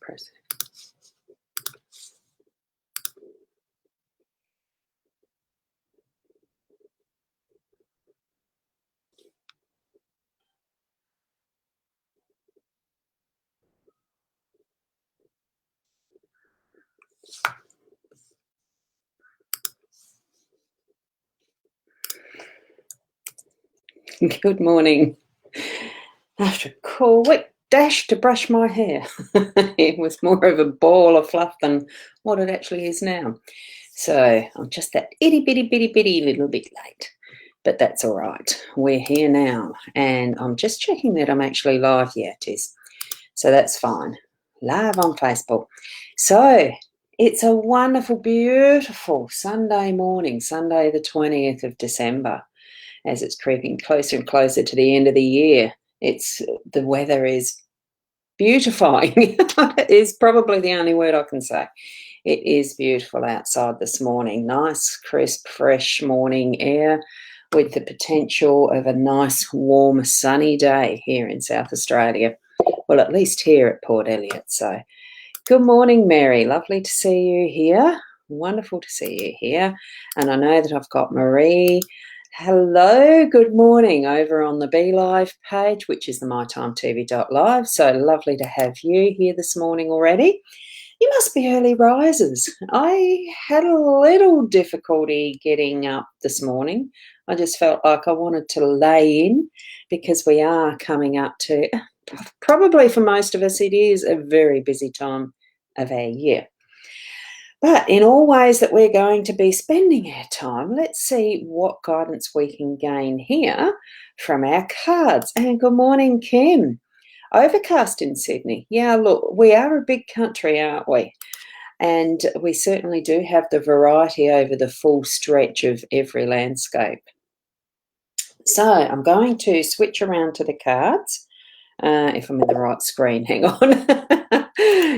Press. Good morning. After a cool wet dash to brush my hair. It was more of a ball of fluff than what it actually is now. So I'm just that itty bitty little bit late. But that's all right. We're here now. And I'm just checking that I'm actually live. Yeah, it is. So that's fine. Live on Facebook. So it's a wonderful, beautiful Sunday morning, Sunday the 20th of December. As it's creeping closer and closer to the end of the year. The weather is beautifying. Is probably the only word I can say. It is beautiful outside this morning. Nice, crisp, fresh morning air with the potential of a nice, warm, sunny day here in South Australia. Well, at least here at Port Elliot. So good morning, Mary. Lovely to see you here. Wonderful to see you here. And I know that I've got Marie. Hello, good morning over on the Be Live page, which is the mytimetv.live. So lovely to have you here this morning already. You must be early risers. I had a little difficulty getting up this morning. I just felt like I wanted to lay in because we are coming up to, probably for most of us, it is a very busy time of our year. But in all ways that we're going to be spending our time, let's see what guidance we can gain here from our cards. And good morning, Kim. Overcast in Sydney. Yeah, look, we are a big country, aren't we? And we certainly do have the variety over the full stretch of every landscape. So I'm going to switch around to the cards. If I'm in the right screen, hang on.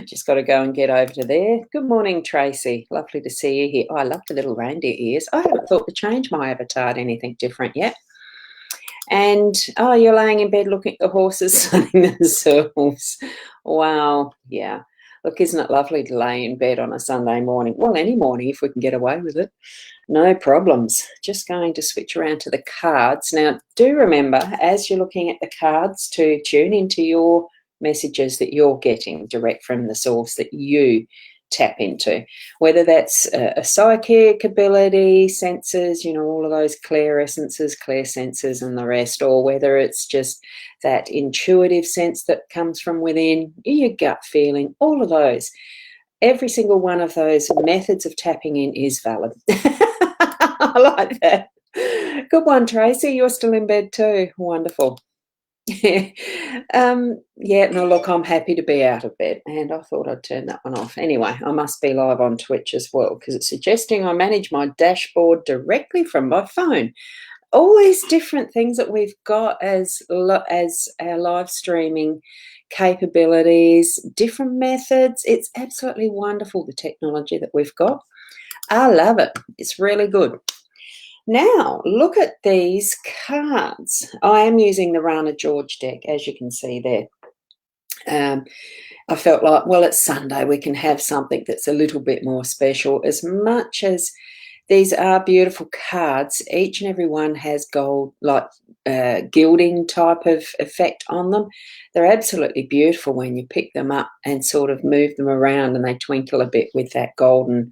Just got to go and get over to there. Good morning, Tracy. Lovely to see you here. Oh, I love the little reindeer ears. I haven't thought to change my avatar to anything different yet. And, oh, you're laying in bed looking at the horses sunning themselves. Wow, yeah. Look, isn't it lovely to lay in bed on a Sunday morning? Well, any morning if we can get away with it. No problems. Just going to switch around to the cards. Now, do remember, as you're looking at the cards, to tune into your messages that you're getting direct from the source that you tap into, whether that's a psychic ability, senses, all of those clear essences, clear senses and the rest, or whether it's just that intuitive sense that comes from within, your gut feeling, all of those. Every single one of those methods of tapping in is valid. I like that. Good one, Tracy. You're still in bed too. Wonderful. Yeah, no, look, I'm happy to be out of bed, and I thought I'd turn that one off. Anyway, I must be live on Twitch as well because it's suggesting I manage my dashboard directly from my phone. All these different things that we've got as our live streaming capabilities, different methods. It's absolutely wonderful, the technology that we've got. I love it. It's really good. Now, look at these cards. I am using the Rana George deck, as you can see there. I felt like, well, it's Sunday. We can have something that's a little bit more special. As much as these are beautiful cards, each and every one has gold, like gilding type of effect on them. They're absolutely beautiful when you pick them up and sort of move them around, and they twinkle a bit with that golden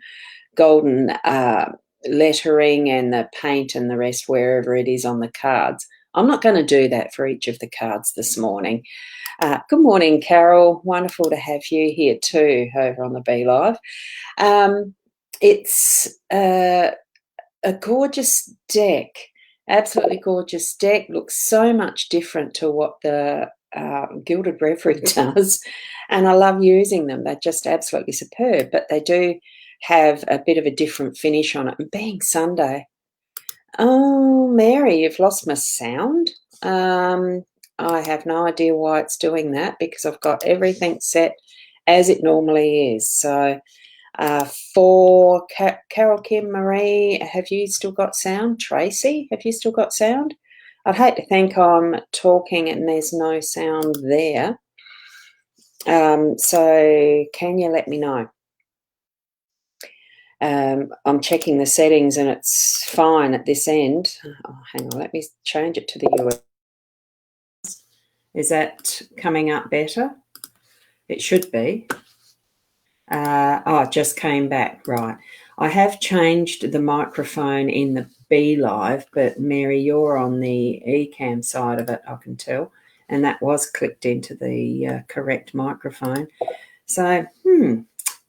lettering and the paint and the rest wherever it is on the cards. I'm not going to do that for each of the cards this morning. Good morning, Carol. Wonderful to have you here too over on the Be Live. It's a gorgeous deck, absolutely gorgeous deck. Looks so much different to what the Gilded Reverie does, and I love using them. They're just absolutely superb, but they do have a bit of a different finish on it. And being Sunday, oh, Mary, you've lost my sound. I have no idea why it's doing that because I've got everything set as it normally is. So for Carol, Kim, Marie, have you still got sound? Tracy, have you still got sound? I'd hate to think I'm talking and there's no sound there. So can you let me know? I'm checking the settings and it's fine at this end. Oh, hang on, let me change it to the US. Is that coming up better? It should be. It just came back, right. I have changed the microphone in the B Live, but Mary, you're on the eCam side of it, I can tell, and that was clicked into the correct microphone. So,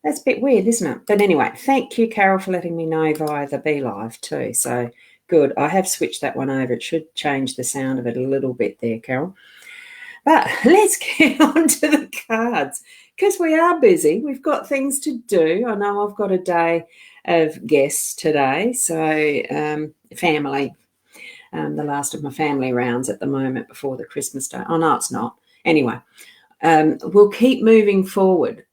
that's a bit weird, isn't it? But anyway, thank you, Carol, for letting me know via the B Live too. So good. I have switched that one over. It should change the sound of it a little bit there, Carol. But let's get on to the cards because we are busy. We've got things to do. I know I've got a day of guests today. So family, the last of my family rounds at the moment before the Christmas day. Oh, no, it's not. Anyway, we'll keep moving forward.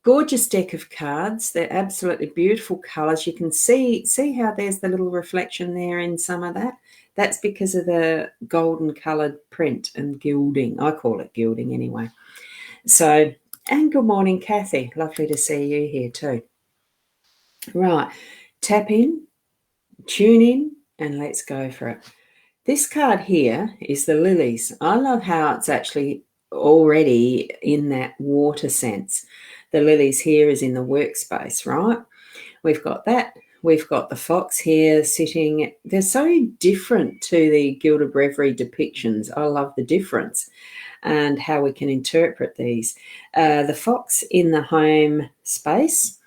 Gorgeous deck of cards. They're absolutely beautiful colours. You can see how there's the little reflection there in some of that. That's because of the golden coloured print and gilding. I call it gilding anyway. So, and good morning, Kathy. Lovely to see you here too. Right, tap in, tune in, and let's go for it. This card here is the lilies. I love how it's actually already in that water sense. The lilies here is in the workspace, right? We've got that. We've got the fox here sitting. They're so different to the Gilded Breviary depictions. I love the difference and how we can interpret these. The fox in the home space.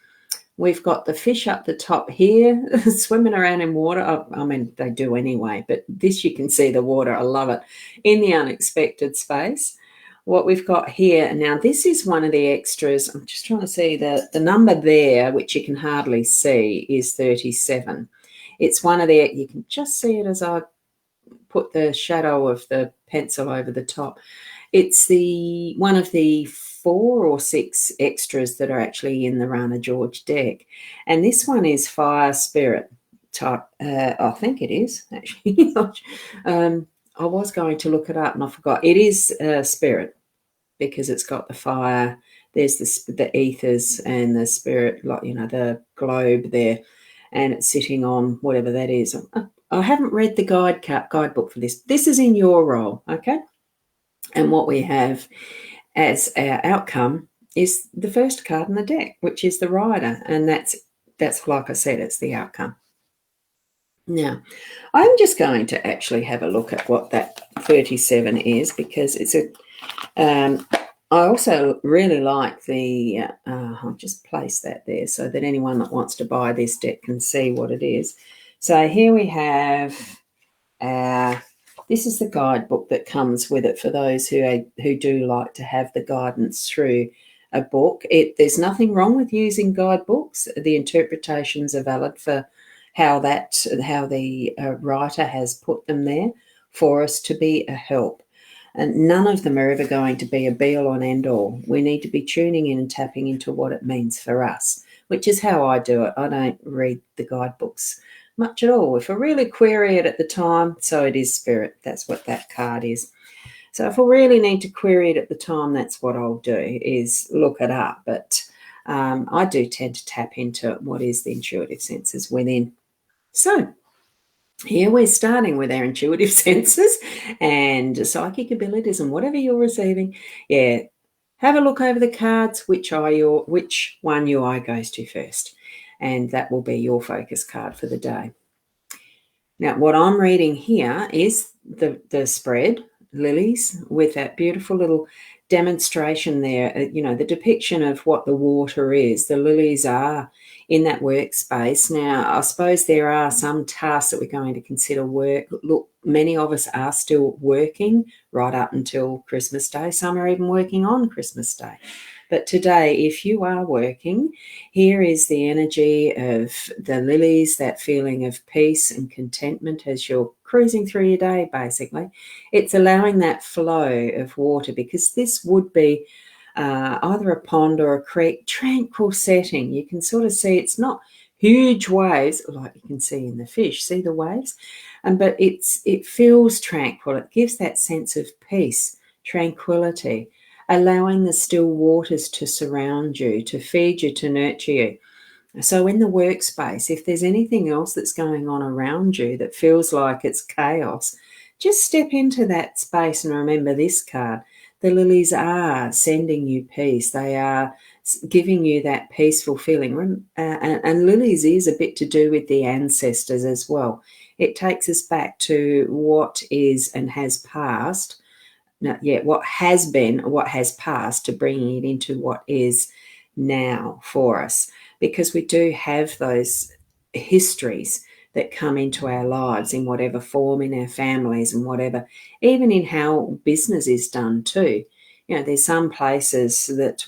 We've got the fish up the top here, swimming around in water. I mean, they do anyway, but this you can see the water. I love it. In the unexpected space. What we've got here, now this is one of the extras. I'm just trying to see the number there, which you can hardly see, is 37. It's one of the, you can just see it as I put the shadow of the pencil over the top. It's the one of the 4 or 6 extras that are actually in the Rana George deck. And this one is Fire Spirit type. I think it is, actually. I was going to look it up and I forgot. It is Spirit because it's got the fire. There's the ethers and the spirit, like, the globe there. And it's sitting on whatever that is. I haven't read the guidebook for this. This is in your role, okay? And what we have as our outcome is the first card in the deck, which is the Rider. And that's like I said, it's the outcome. Now, I'm just going to actually have a look at what that 37 is because it's a I also really like the, I'll just place that there so that anyone that wants to buy this deck can see what it is. So here we have this is the guidebook that comes with it for those who do like to have the guidance through a book. There's nothing wrong with using guidebooks. The interpretations are valid for how the writer has put them there for us to be a help. And none of them are ever going to be a be-all and end-all. We need to be tuning in and tapping into what it means for us, which is how I do it. I don't read the guidebooks much at all. If I really query it at the time, so it is Spirit. That's what that card is. So if I really need to query it at the time, that's what I'll do, is look it up. But I do tend to tap into what is the intuitive senses within. So here we're starting with our intuitive senses and psychic abilities and whatever you're receiving. Yeah, have a look over the cards, which one your eye goes to first, and that will be your focus card for the day. Now, what I'm reading here is the spread, lilies, with that beautiful little demonstration there, the depiction of what the water is. The lilies are in that workspace. Now, I suppose there are some tasks that we're going to consider work. Look, many of us are still working right up until Christmas Day. Some are even working on Christmas Day. But today, if you are working, here is the energy of the lilies, that feeling of peace and contentment as you're cruising through your day, basically. It's allowing that flow of water because this would be either a pond or a creek, tranquil setting. You can sort of see it's not huge waves like you can see in the fish. See the waves? But it feels tranquil. It gives that sense of peace, tranquility. allowing the still waters to surround you, to feed you, to nurture you. So in the workspace, if there's anything else that's going on around you that feels like it's chaos, just step into that space and remember this card. The lilies are sending you peace. They are giving you that peaceful feeling. And lilies is a bit to do with the ancestors as well. It takes us back to what is and has passed. What has been, what has passed, to bringing it into what is now for us, because we do have those histories that come into our lives in whatever form, in our families and whatever, even in how business is done too. There's some places that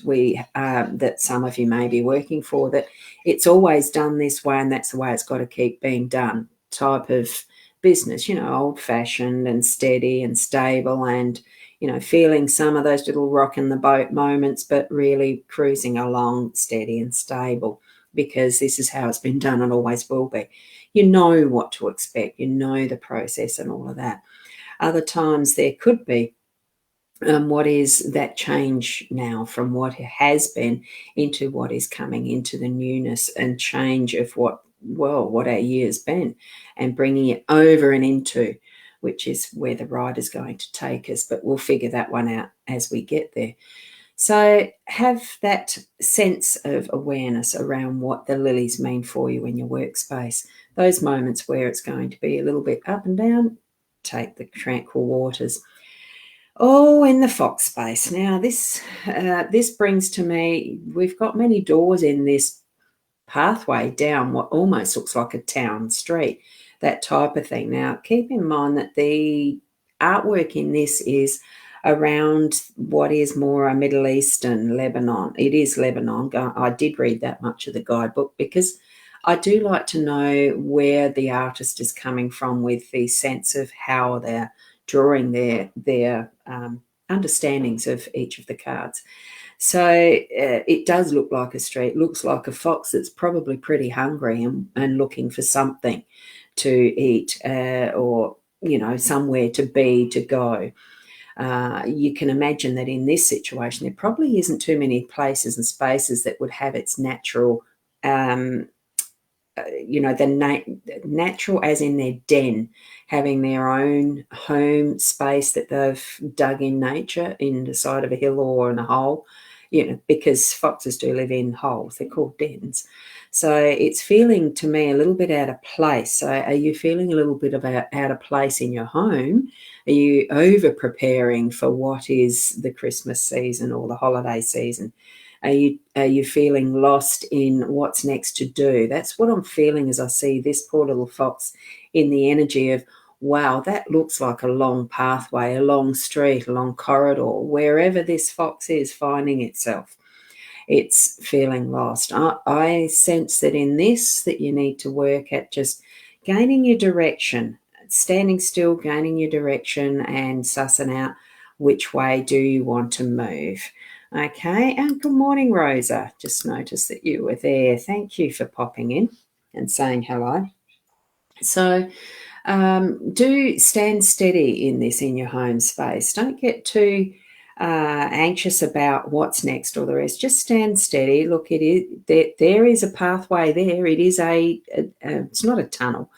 that some of you may be working for, that it's always done this way and that's the way it's got to keep being done type of business, old fashioned and steady and stable, and feeling some of those little rock in the boat moments, but really cruising along steady and stable, because this is how it's been done and always will be. You know what to expect, the process and all of that. Other times there could be what is that change now from what has been into what is coming into the newness and change of what our year's been, and bringing it over and into, which is where the ride is going to take us. But we'll figure that one out as we get there. So have that sense of awareness around what the lilies mean for you in your workspace. Those moments where it's going to be a little bit up and down, take the tranquil waters. Oh, in the fox space. Now, this brings to me, we've got many doors in this pathway down what almost looks like a town street, that type of thing. Now, keep in mind that the artwork in this is around what is more a Middle Eastern Lebanon. It is Lebanon. I did read that much of the guidebook because I do like to know where the artist is coming from with the sense of how they're drawing their understandings of each of the cards. So it does look like a street, looks like a fox that's probably pretty hungry and looking for something to eat, or, somewhere to be, to go. You can imagine that in this situation, there probably isn't too many places and spaces that would have its natural, natural as in their den, having their own home space that they've dug in nature, in the side of a hill or in a hole, because foxes do live in holes. They're called dens. So it's feeling to me a little bit out of place. So are you feeling a little bit of out of place in your home? Are you over preparing for what is the Christmas season or the holiday season? Are you feeling lost in what's next to do? That's what I'm feeling as I see this poor little fox in the energy of, wow, that looks like a long pathway, a long street, a long corridor. Wherever this fox is finding itself, it's feeling lost. I sense that in this, that you need to work at just gaining your direction, standing still, gaining your direction, and sussing out which way do you want to move. Okay, and good morning, Rosa. Just noticed that you were there. Thank you for popping in and saying hello. So do stand steady in this, in your home space. Don't get too anxious about what's next or the rest. Just stand steady. Look, it is there is a pathway there. It is it's not a tunnel.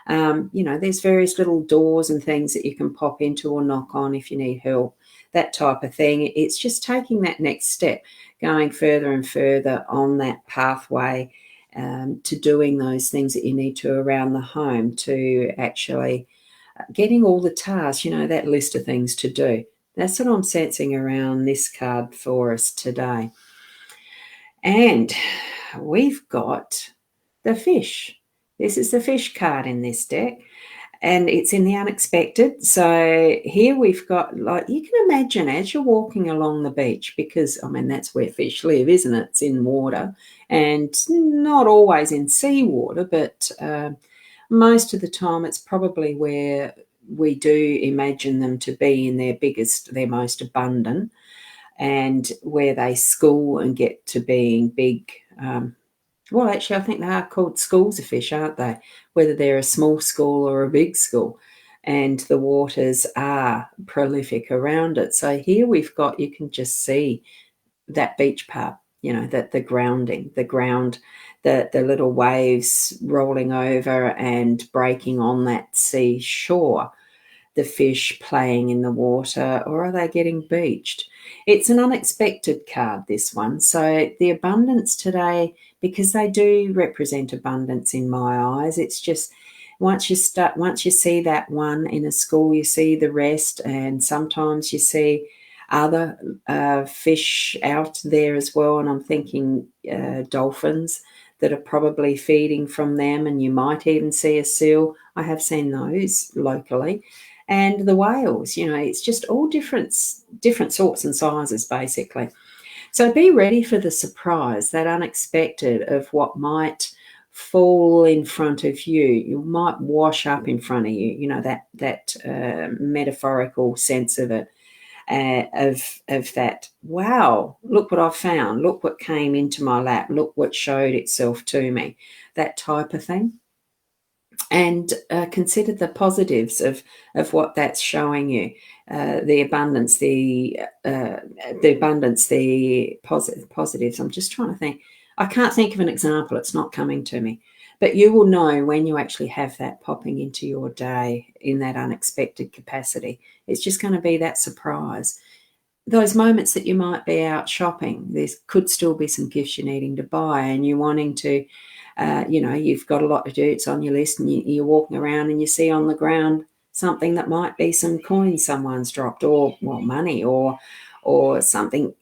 There's various little doors and things that you can pop into or knock on if you need help, that type of thing. It's just taking that next step, going further and further on that pathway, to doing those things that you need to around the home, to actually getting all the tasks, that list of things to do. That's what I'm sensing around this card for us today. And we've got the fish. This is the fish card in this deck, and it's in the unexpected. So here we've got, like, you can imagine as you're walking along the beach, because, that's where fish live, isn't it? It's in water, and not always in seawater, but most of the time it's probably where we do imagine them to be in their biggest, their most abundant, and where they school and get to being big. Well, actually, I think they are called schools of fish, aren't they? Whether they're a small school or a big school. and the waters are prolific around it. So here we've got, you can just see that beach part, that the grounding, the ground, the little waves rolling over and breaking on that seashore, the fish playing in the water, or are they getting beached? It's an unexpected card, this one. So the abundance today, because they do represent abundance in my eyes, it's just once you see that one in a school, you see the rest, and sometimes you see other fish out there as well. And I'm thinking dolphins that are probably feeding from them, and you might even see a seal. I have seen those locally. And the whales, it's just all different sorts and sizes, basically. So be ready for the surprise, that unexpected of what might fall in front of you. You might wash up in front of you, that metaphorical sense of it, of that, wow, look what I've found, look what came into my lap, look what showed itself to me, that type of thing. And consider the positives of what that's showing you, the abundance, the positives. I'm just trying to think. I can't think of an example. It's not coming to me. But you will know when you actually have that popping into your day in that unexpected capacity. It's just going to be that surprise. Those moments that you might be out shopping, there could still be some gifts you're needing to buy, and you're wanting to, you've got a lot to do, it's on your list, and you're walking around and you see on the ground something that might be some coins someone's dropped, or money, or something,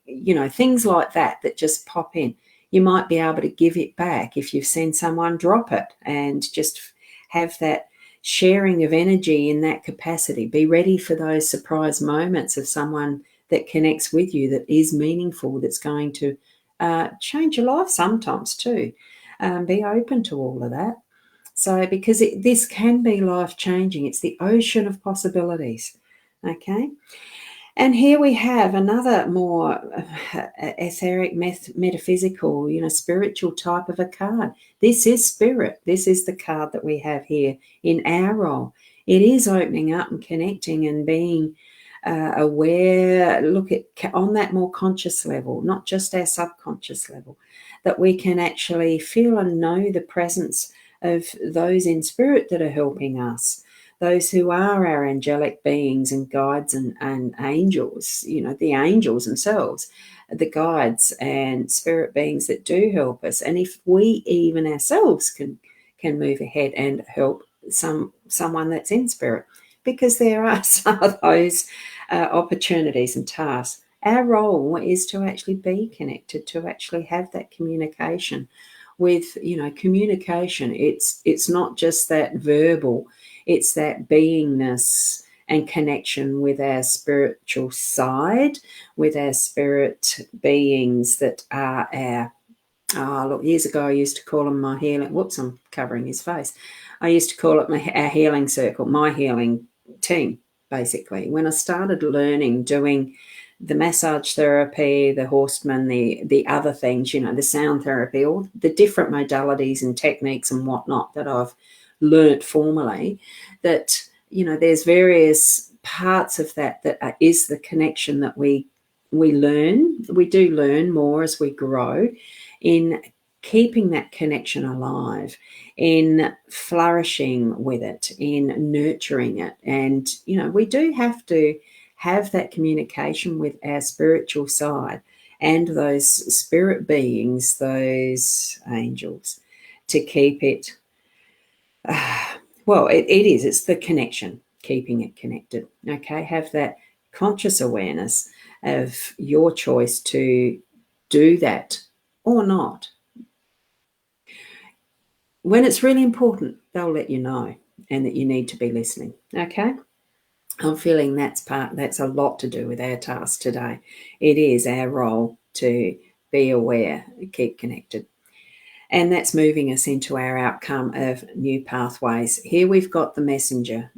things like that just pop in. You might be able to give it back if you've seen someone drop it, and just have that sharing of energy in that capacity. Be ready for those surprise moments of someone that connects with you, that is meaningful, that's going to change your life sometimes too. Be open to all of that. So, because this can be life-changing. It's the ocean of possibilities, okay? And here we have another more etheric, metaphysical, spiritual type of a card. This is spirit. This is the card that we have here in our role. It is opening up and connecting and being aware, look at on that more conscious level, not just our subconscious level, that we can actually feel and know the presence of those in spirit that are helping us, those who are our angelic beings and guides and angels, the angels themselves, the guides and spirit beings that do help us. And if we even ourselves can move ahead and help someone that's in spirit, because there are some of those opportunities and tasks. Our role is to actually be connected, to actually have that communication with, communication. It's not just that verbal, it's that beingness and connection with our spiritual side, with our spirit beings that are our, look, years ago I used to call them my healing, whoops, I'm covering his face. I used to call it our healing circle, my healing team, basically. When I started learning, doing the massage therapy, the horseman, the other things, the sound therapy, all the different modalities and techniques and whatnot that I've learnt formally, that, there's various parts of that is the connection that we learn. We do learn more as we grow in keeping that connection alive, in flourishing with it, in nurturing it. And, we do have to have that communication with our spiritual side and those spirit beings, those angels, to keep it, it's the connection, keeping it connected, okay? Have that conscious awareness of your choice to do that or not. When it's really important, they'll let you know, and that you need to be listening, okay? I'm feeling that's a lot to do with our task today. It is our role to be aware, keep connected. And that's moving us into our outcome of new pathways. Here we've got the messenger.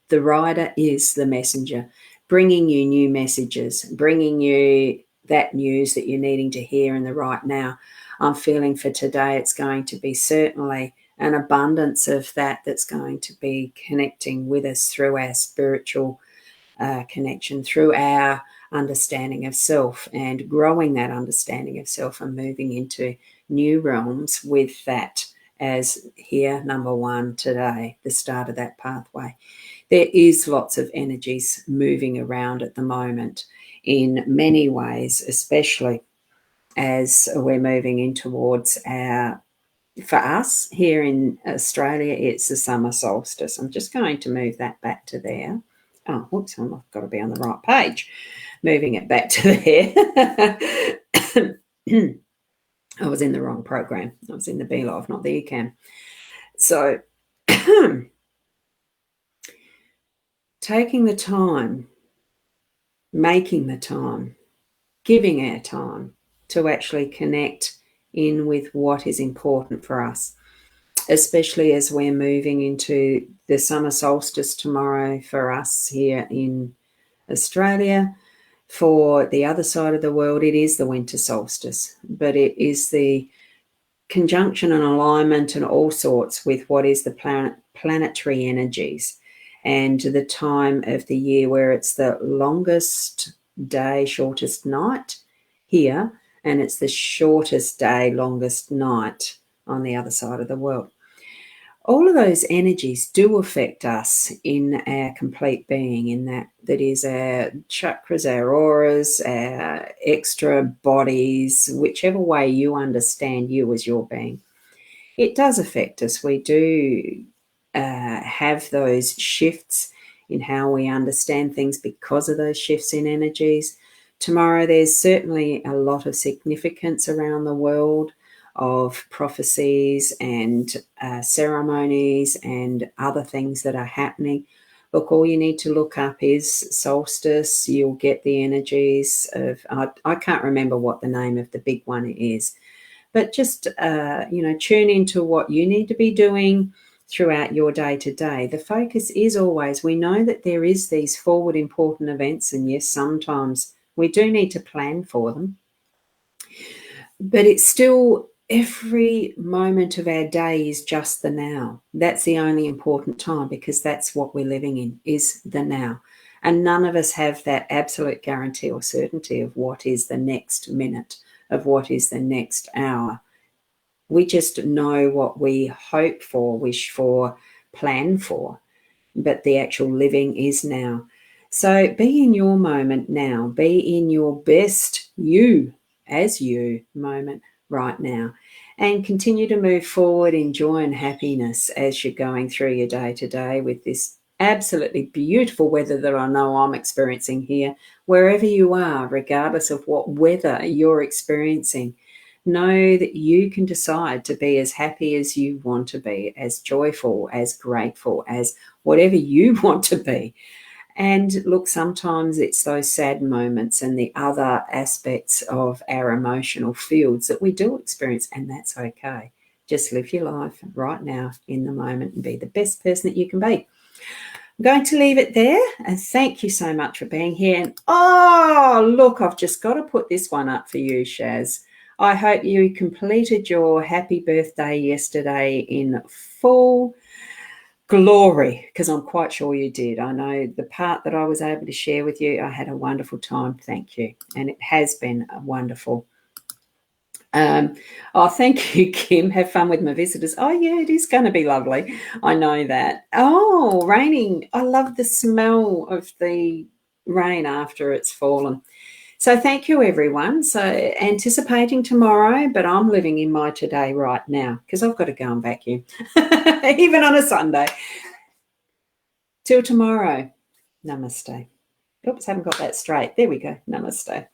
The rider is the messenger, bringing you new messages, bringing you that news that you're needing to hear in the right now. I'm feeling for today it's going to be certainly an abundance of that that's going to be connecting with us through our spiritual connection, through our understanding of self, and growing that understanding of self and moving into new realms with that as here, number one today, the start of that pathway. There is lots of energies moving around at the moment in many ways, especially as we're moving in towards our, for us here in Australia, it's the summer solstice. I'm just going to move that back to there. Oh, whoops, I've got to be on the right page. Moving it back to there. I was in the wrong program. I was in the BLOV, not the ECAM. So taking the time, making the time, giving our time to actually connect in with what is important for us, especially as we're moving into the summer solstice tomorrow for us here in Australia. For the other side of the world, it is the winter solstice, but it is the conjunction and alignment and all sorts with what is the planetary energies and the time of the year where it's the longest day, shortest night here, and it's the shortest day, longest night on the other side of the world. All of those energies do affect us in our complete being, in that is our chakras, our auras, our extra bodies, whichever way you understand you as your being. It does affect us. We do have those shifts in how we understand things because of those shifts in energies. Tomorrow there's certainly a lot of significance around the world of prophecies and ceremonies and other things that are happening. Look, all you need to look up is solstice. You'll get the energies of, I can't remember what the name of the big one is, but just, tune into what you need to be doing throughout your day to day. The focus is always, we know that there is these forward important events, and yes, sometimes we do need to plan for them, but it's still, every moment of our day is just the now. That's the only important time, because that's what we're living in, is the now. And none of us have that absolute guarantee or certainty of what is the next minute, of what is the next hour. We just know what we hope for, wish for, plan for, but the actual living is now. So be in your moment now. Be in your best you, as you moment right now, and continue to move forward in joy and happiness as you're going through your day to day with this absolutely beautiful weather that I know I'm experiencing here. Wherever you are, regardless of what weather you're experiencing, know that you can decide to be as happy as you want to be, as joyful, as grateful, as whatever you want to be. And look, sometimes it's those sad moments and the other aspects of our emotional fields that we do experience, and that's okay. Just live your life right now in the moment and be the best person that you can be. I'm going to leave it there, and thank you so much for being here. And oh, look, I've just got to put this one up for you, Shaz. I hope you completed your happy birthday yesterday in full glory, because I'm quite sure you did. I know the part that I was able to share with you, I had a wonderful time. Thank you. And it has been wonderful. Thank you, Kim. Have fun with my visitors. Oh, yeah, it is going to be lovely. I know that. Oh, raining. I love the smell of the rain after it's fallen. So thank you, everyone. So anticipating tomorrow, but I'm living in my today right now, because I've got to go and vacuum, even on a Sunday. Till tomorrow. Namaste. Oops, haven't got that straight. There we go. Namaste.